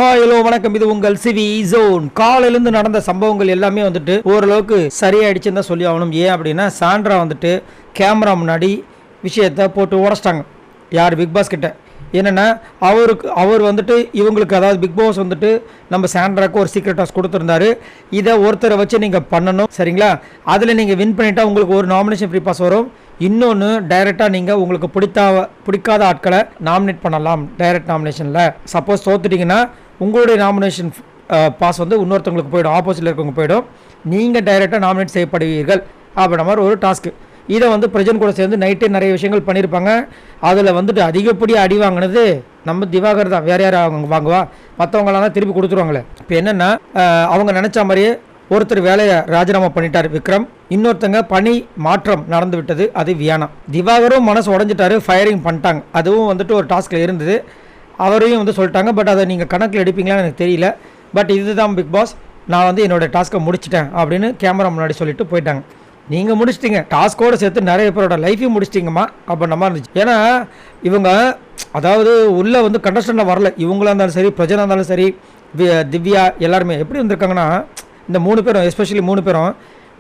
Hi hello வணக்கம். இது உங்கள் சிவி ஜோன். காலையிலேருந்து நடந்த சம்பவங்கள் எல்லாமே வந்துட்டு ஓரளவுக்கு சரியாயிடுச்சுன்னு தான் சொல்லி ஆகணும். ஏன் அப்படின்னா சாண்ட்ரா வந்துட்டு கேமரா முன்னாடி விஷயத்தை போட்டு உடச்சிட்டாங்க. யார்? பிக் பாஸ் கிட்ட. என்னென்னா அவர் வந்துட்டு இவங்களுக்கு, அதாவது பிக் பாஸ் வந்துட்டு நம்ம சாண்ட்ராக்கு ஒரு சீக்ரெட் டாஸ்க் கொடுத்துருந்தாரு. இதை ஒருத்தரை வச்சு நீங்கள் பண்ணணும், சரிங்களா? அதில் நீங்கள் வின் பண்ணிட்டா உங்களுக்கு ஒரு நாமினேஷன் ஃப்ரீ பாஸ் வரும். இன்னொன்று, டைரெக்டாக நீங்கள் உங்களுக்கு பிடிக்காத ஆட்களை நாமினேட் பண்ணலாம் டைரக்ட் நாமினேஷனில். சப்போஸ் தோத்துட்டிங்கன்னா உங்களுடைய நாமினேஷன் பாஸ் வந்து இன்னொருத்தவங்களுக்கு போயிடும், ஆப்போசிட்டில் இருக்கவங்க போயிடும். நீங்கள் டைரெக்டாக நாமினேட் செய்யப்படுவீர்கள் அப்படின்ற மாதிரி ஒரு டாஸ்க்கு. இதை வந்து பிரஜன் கூட சேர்ந்து நைட்டே நிறைய விஷயங்கள் பண்ணியிருப்பாங்க. அதில் வந்துட்டு அதிகப்படியாக அடி வாங்கினது நம்ம திவாகர் தான். வேறு யார் அவங்க வாங்குவா? மற்றவங்களாம் தான் திருப்பி கொடுத்துருவாங்களே. இப்போ என்னென்னா, அவங்க நினச்ச மாதிரியே ஒருத்தர் வேலையை ராஜினாமா பண்ணிட்டார் விக்ரம். இன்னொருத்தங்க பணி மாற்றம் நடந்து விட்டது, அது வியானா. திவாகரும் மனசு உடஞ்சிட்டாரு, ஃபயரிங் பண்ணிட்டாங்க. அதுவும் வந்துட்டு ஒரு டாஸ்கில் இருந்தது, அவரையும் வந்து சொல்லிட்டாங்க. பட் அதை நீங்கள் கணக்கில் எடுப்பீங்களான்னு எனக்கு தெரியல. பட் இதுதான் பிக் பாஸ், நான் வந்து என்னோடய டாஸ்க்கை முடிச்சிட்டேன் அப்படின்னு கேமரா முன்னாடி சொல்லிட்டு போயிட்டாங்க. நீங்கள் முடிச்சிட்டிங்க, டாஸ்கோடு சேர்த்து நிறைய பேரோட லைஃபையும் முடிச்சிட்டிங்கம்மா அப்படின்ற மாதிரி இருந்துச்சு. ஏன்னா இவங்க அதாவது உள்ளே வந்து கண்டஸ்டண்டாக வரல. இவங்களாக இருந்தாலும் சரி, பிரஜனாக இருந்தாலும் சரி, திவ்யா எல்லாருமே எப்படி வந்திருக்காங்கன்னா, இந்த 3 பேரும், எஸ்பெஷலி 3 பேரும்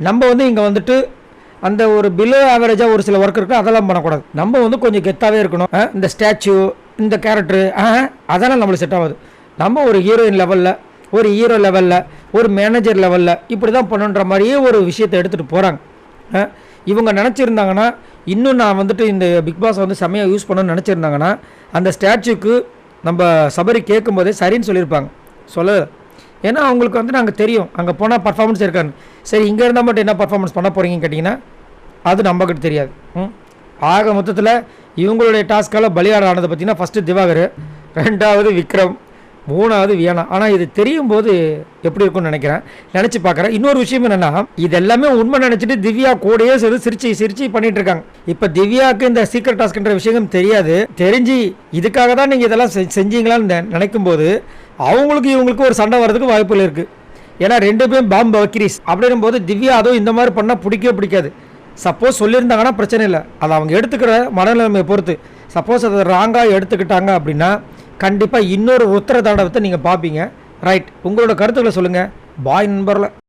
நம்ம வந்து இங்கே வந்துட்டு அந்த ஒரு பிலோ ஆவரேஜாக ஒரு சில ஒர்க் இருக்குது, அதெல்லாம் பண்ணக்கூடாது. நம்ம வந்து கொஞ்சம் கெத்தாகவே இருக்கணும். இந்த ஸ்டாச்சு, இந்த கேரக்டரு, அதெல்லாம் நம்மளுக்கு செட் ஆகாது. நம்ம ஒரு ஹீரோயின் லெவலில், ஒரு ஹீரோ லெவலில், ஒரு மேனேஜர் லெவலில் இப்படி தான் பண்ணுன்ற மாதிரியே ஒரு விஷயத்தை எடுத்துகிட்டு போகிறாங்க. இவங்க நினச்சிருந்தாங்கன்னா, இன்னும் நான் வந்துட்டு இந்த பிக் பாஸ் வந்து செம்மையாக யூஸ் பண்ணணும்னு நினச்சிருந்தாங்கன்னா, அந்த ஸ்டாச்சுக்கு நம்ம சபரி கேட்கும்போதே சரின்னு சொல்லியிருப்பாங்க. ஏன்னா அவங்களுக்கு வந்து நாங்கள் தெரியும் அங்கே போனால் பர்ஃபார்மன்ஸ் இருக்கான்னு. சரி, இங்கே இருந்தால் மட்டும் என்ன பர்ஃபார்மன்ஸ் பண்ண போகிறீங்கன்னு கேட்டிங்கன்னா அது நம்மக்கிட்ட தெரியாது. ஆக மொத்தத்தில் இவங்களுடைய டாஸ்க்கால் பலியாட ஆனதை பார்த்தீங்கன்னா, ஃபஸ்ட்டு திவாகர், 2வது விக்ரம், 3வது வியானா. ஆனால் இது தெரியும் போது எப்படி இருக்கும்னு நினச்சி பார்க்குறேன். இன்னொரு விஷயம் என்னென்னா, இது எல்லாமே உண்மை நினச்சிட்டு திவ்யா கூடயே சிரிச்சு பண்ணிட்டு இருக்காங்க. இப்போ திவ்யாவுக்கு இந்த சீக்ரெட் டாஸ்க்ன்ற விஷயம் தெரியாது. தெரிஞ்சு இதுக்காக தான் நீங்கள் இதெல்லாம் செஞ்சீங்களான்னு நினைக்கும் போது அவங்களுக்கு இவங்களுக்கு ஒரு சண்டை வர்றதுக்கு வாய்ப்புகள் இருக்குது. ஏன்னா 2 பேரும் பாம்பு வக்கிரிஸ் அப்படின்னும் போது திவ்யா அதுவும் இந்த மாதிரி பண்ணால் பிடிக்காது. சப்போஸ் சொல்லியிருந்தாங்கன்னா பிரச்சனை இல்லை, அதை அவங்க எடுத்துக்கிற மனநிலைமையை பொறுத்து. சப்போஸ் அதை ராங்காக எடுத்துக்கிட்டாங்க அப்படின்னா கண்டிப்பாக இன்னொரு உத்தர தாண்டவத்தை நீங்கள் பார்ப்பீங்க. ரைட், உங்களோட கருத்துக்களை சொல்லுங்கள். பாய் நண்பர்ல.